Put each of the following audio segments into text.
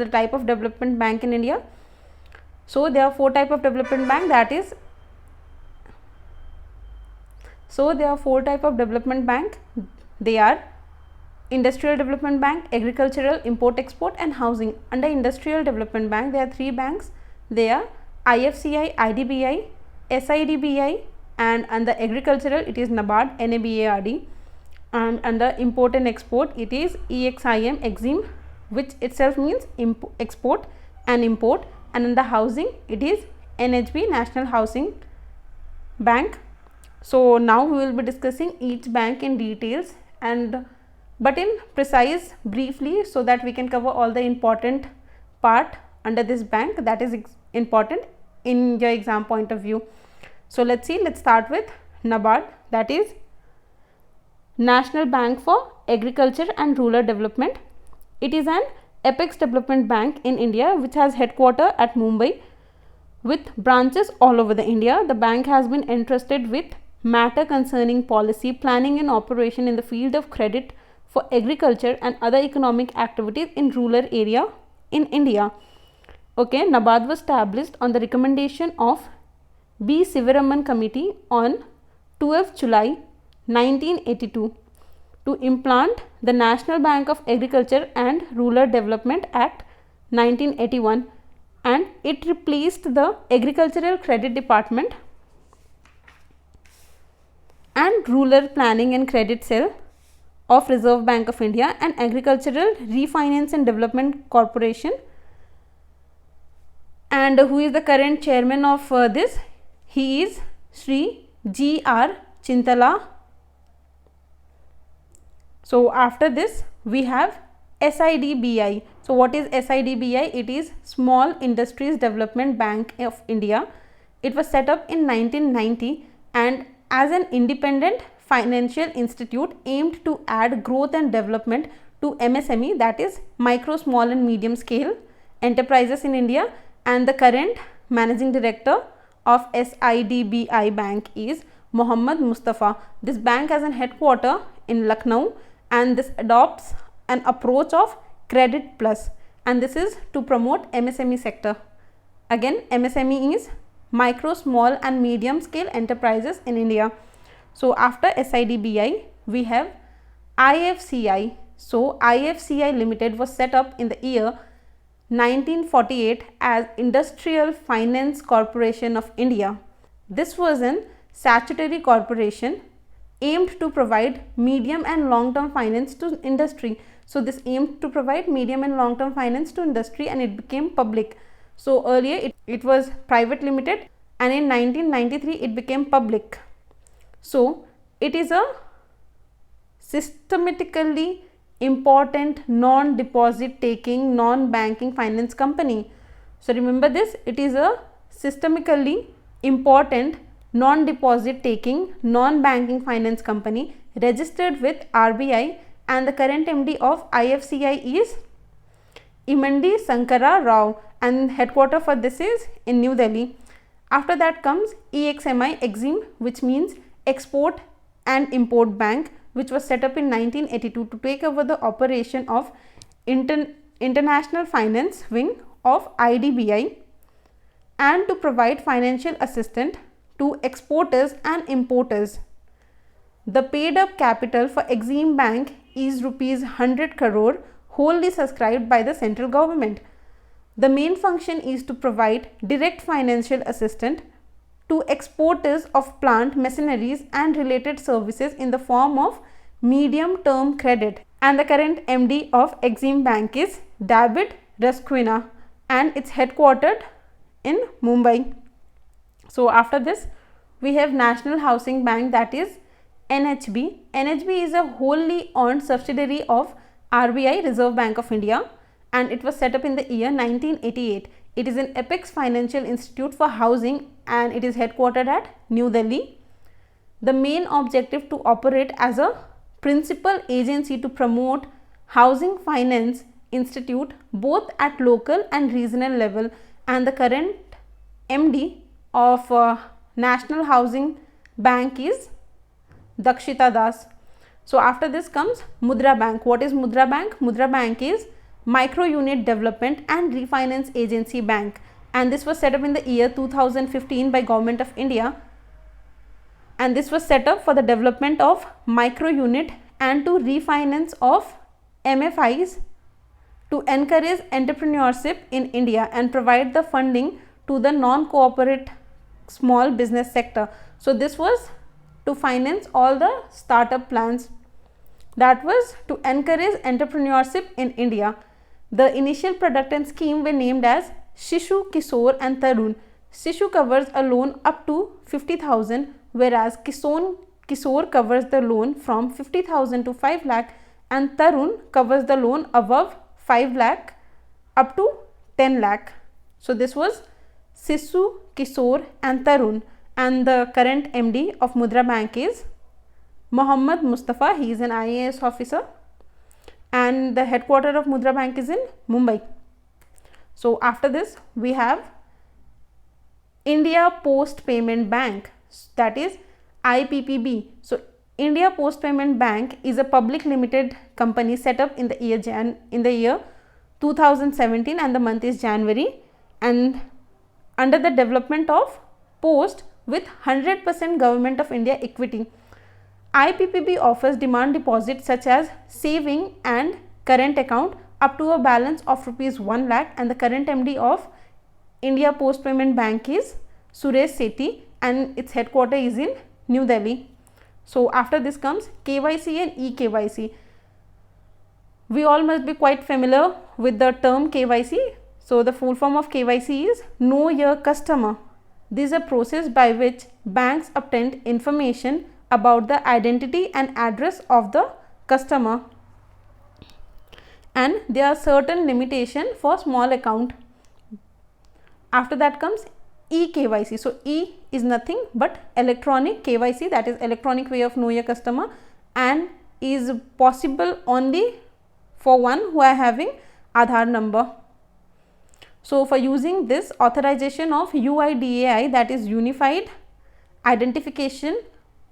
the type of development bank in India. So there are 4 type of development bank, that is, so there are 4 type of development bank. They are Industrial Development Bank, Agricultural, Import Export and Housing. Under Industrial Development Bank there are 3 banks. They are IFCI, IDBI, SIDBI, and under Agricultural it is NABARD, NABARD, and under Import and Export it is EXIM, EXIM, which itself means export and import, and under Housing it is NHB, National Housing Bank. So now we will be discussing each bank in details, and but in precise briefly, so that we can cover all the important part under this bank that is important in your exam point of view. So let's see, let's start with NABARD, that is National Bank for Agriculture and Rural Development. It is an apex development bank in India which has headquarters at Mumbai with branches all over the India. The bank has been entrusted with matter concerning policy, planning and operation in the field of credit for agriculture and other economic activities in rural area in India. Okay, NABARD was established on the recommendation of B. Sivaraman Committee on 12 July 1982 to implant the National Bank of Agriculture and Rural Development Act 1981, and it replaced the Agricultural Credit Department and Rural Planning and Credit Cell of Reserve Bank of India and Agricultural Refinance and Development Corporation. And who is the current chairman of this? He is Sri G.R. Chintala. So after this we have SIDBI. So what is SIDBI? It is Small Industries Development Bank of India. It was set up in 1990 and as an independent financial institute aimed to add growth and development to MSME, that is micro, small and medium scale enterprises in India. And the current managing director of SIDBI bank is Muhammad Mustafa. This bank has a headquarter in Lucknow, and this adopts an approach of credit plus, and this is to promote MSME sector. Again, MSME is micro, small and medium scale enterprises in India. So after SIDBI we have IFCI. So IFCI Limited was set up in the year 1948 as Industrial Finance Corporation of India. This was an statutory corporation aimed to provide medium and long term finance to industry. So this aimed to provide medium and long term finance to industry, and it became public. So earlier it was private limited, and in 1993 it became public. So it is a systematically important non-deposit taking non-banking finance company. So remember this, it is a systemically important non-deposit taking non-banking finance company registered with RBI, and the current MD of IFCI is Imandi Sankara Rao, and headquarter for this is in New Delhi. After that comes EXMI, EXIM, which means Export and Import Bank, which was set up in 1982 to take over the operation of International Finance Wing of IDBI and to provide financial assistance to exporters and importers. The paid up capital for Exim Bank is rupees 100 crore, wholly subscribed by the central government. The main function is to provide direct financial assistance to exporters of plant, machineries and related services in the form of medium term credit. And the current MD of Exim Bank is David Rasquina, and it's headquartered in Mumbai. So after this we have National Housing Bank, that is NHB. NHB is a wholly owned subsidiary of RBI, Reserve Bank of India, and it was set up in the year 1988. It is an apex financial institute for housing, and it is headquartered at New Delhi. The main objective to operate as a principal agency to promote housing finance institute both at local and regional level, and the current MD of National Housing Bank is Dakshita Das. So after this comes Mudra Bank. What is Mudra Bank? Mudra Bank is Micro Unit Development and Refinance Agency Bank, and this was set up in the year 2015 by Government of India, and this was set up for the development of micro unit and to refinance of MFIs to encourage entrepreneurship in India and provide the funding to the non-corporate small business sector. So this was to finance all the startup plans. That was to encourage entrepreneurship in India. The initial product and scheme were named as Shishu, Kishore and Tarun. Shishu covers a loan up to 50,000, whereas Kishore covers the loan from 50,000 to 5 lakh and Tarun covers the loan above 5 lakh up to 10 lakh. So this was Shishu, Kishore and Tarun, and the current MD of Mudra Bank is Mohammad Mustafa. He is an IAS officer and the headquarter of Mudra Bank is in Mumbai. So after this we have India Post Payment Bank, that is IPPB. So India Post Payment Bank is a public limited company set up in the year 2017 and the month is January, and under the development of post with 100% Government of India equity. IPPB offers demand deposits such as saving and current account up to a balance of rupees 1 lakh, and the current MD of India Post Payment Bank is Suresh Sethi and its headquarter is in New Delhi. So after this comes KYC and eKYC. We all must be quite familiar with the term KYC. So the full form of KYC is Know Your Customer. This is a process by which banks obtain information about the identity and address of the customer, and there are certain limitations for small account. After that comes eKYC. So E is nothing but electronic KYC, that is electronic way of know your customer, and is possible only for one who are having Aadhaar number. So for using this, authorization of UIDAI, that is Unified Identification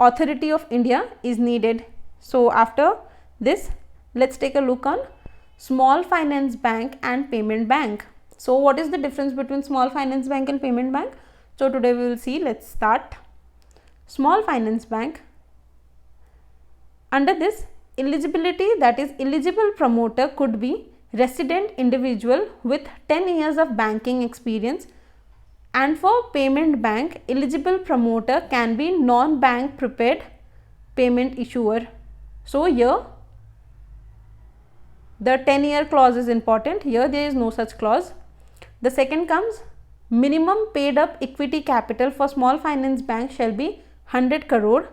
Authority of India, is needed. So after this, let's take a look on Small Finance Bank and Payment Bank. So what is the difference between Small Finance Bank and Payment Bank? So today we will see. Let's start. Small Finance Bank. Under this, eligibility, that is eligible promoter could be resident individual with 10 years of banking experience, and for Payment Bank, eligible promoter can be non-bank prepared payment issuer. So here the 10-year clause is important. Here there is no such clause. The second comes minimum paid up equity capital for Small Finance Bank shall be 100 crore,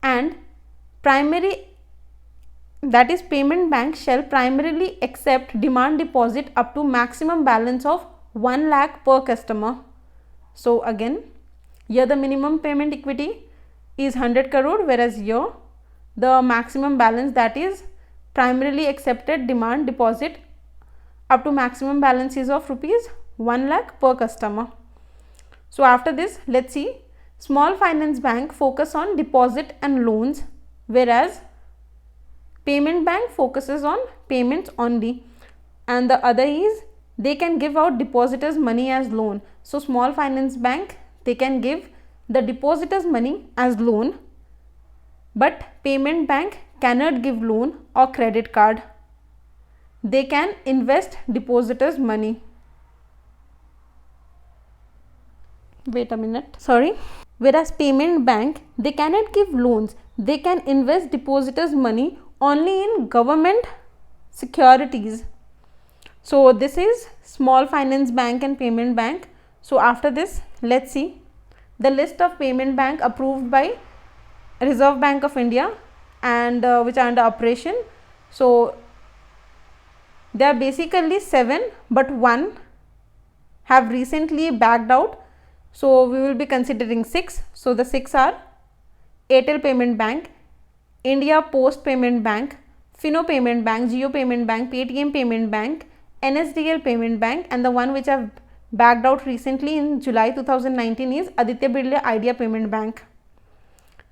and primary, that is Payment Bank, shall primarily accept demand deposit up to maximum balance of 1 lakh per customer. So again, here the minimum payment equity is 100 crore, whereas here the maximum balance, that is primarily accepted demand deposit up to maximum balance is of rupees 1 lakh per customer. So after this, let's see. Small Finance Bank focus on deposit and loans, whereas Payment Bank focuses on payments only, and the other is they can give out depositors money as loan. So Small Finance Bank, they can give the depositors money as loan, but Payment Bank cannot give loan or credit card. They can invest depositors money. Wait a minute, sorry. Whereas Payment Bank, they cannot give loans, they can invest depositors money only in government securities. So this is Small Finance Bank and Payment Bank. So after this, let's see the list of Payment Bank approved by Reserve Bank of India and which are under operation. So there are basically 7, but 1 have recently backed out. So we will be considering 6. So the 6 are Airtel Payment Bank, India Post Payment Bank, Fino Payment Bank, Jio Payment Bank, Paytm Payment Bank, NSDL Payment Bank, and the one which have backed out recently in July 2019 is Aditya Birla Idea Payment Bank.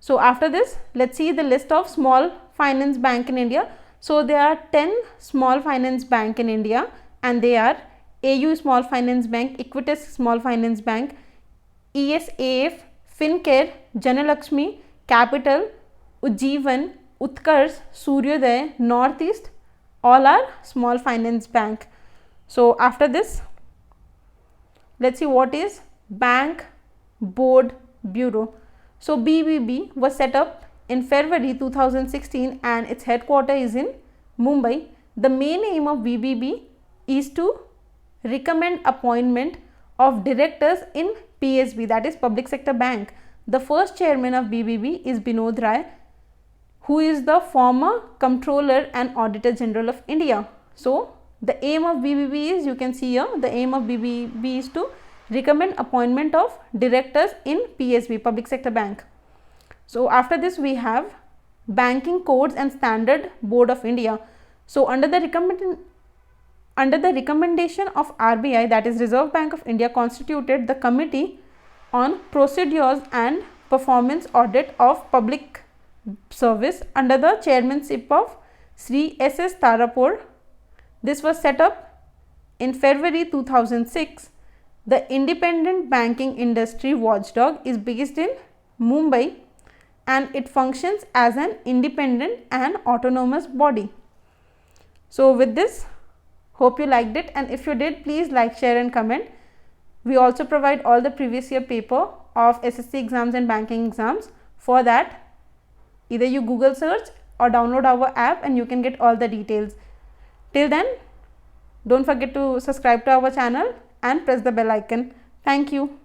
So after this, let's see the list of small finance bank in India. So there are 10 small finance bank in India, and they are AU Small Finance Bank, Equitas Small Finance Bank, ESAF, Fincare, Janalakshmi, Capital, Ujjivan, Utkarsh, Suryoday, Northeast, all are small finance bank. So after this, let's see what is Bank Board Bureau. So BBB was set up in February 2016 and its headquarters is in Mumbai. The main aim of BBB is to recommend appointment of directors in PSB, that is Public Sector Bank. The first chairman of BBB is Binod Rai, who is the former Comptroller and Auditor General of India. So the aim of BBB is, you can see here, the aim of BBB is to recommend appointment of directors in PSB, Public Sector Bank. So after this we have Banking Codes and Standard Board of India. So under the recommendation of RBI, that is Reserve Bank of India, constituted the Committee on Procedures and Performance Audit of Public Service under the chairmanship of Sri S.S. Tarapur. This was set up in February 2006. The Independent Banking Industry Watchdog is based in Mumbai and it functions as an independent and autonomous body. So with this, hope you liked it, and if you did, please like, share and comment. We also provide all the previous year paper of SSC exams and banking exams. For that, either you Google search or download our app and you can get all the details. Till then, don't forget to subscribe to our channel and press the bell icon. Thank you.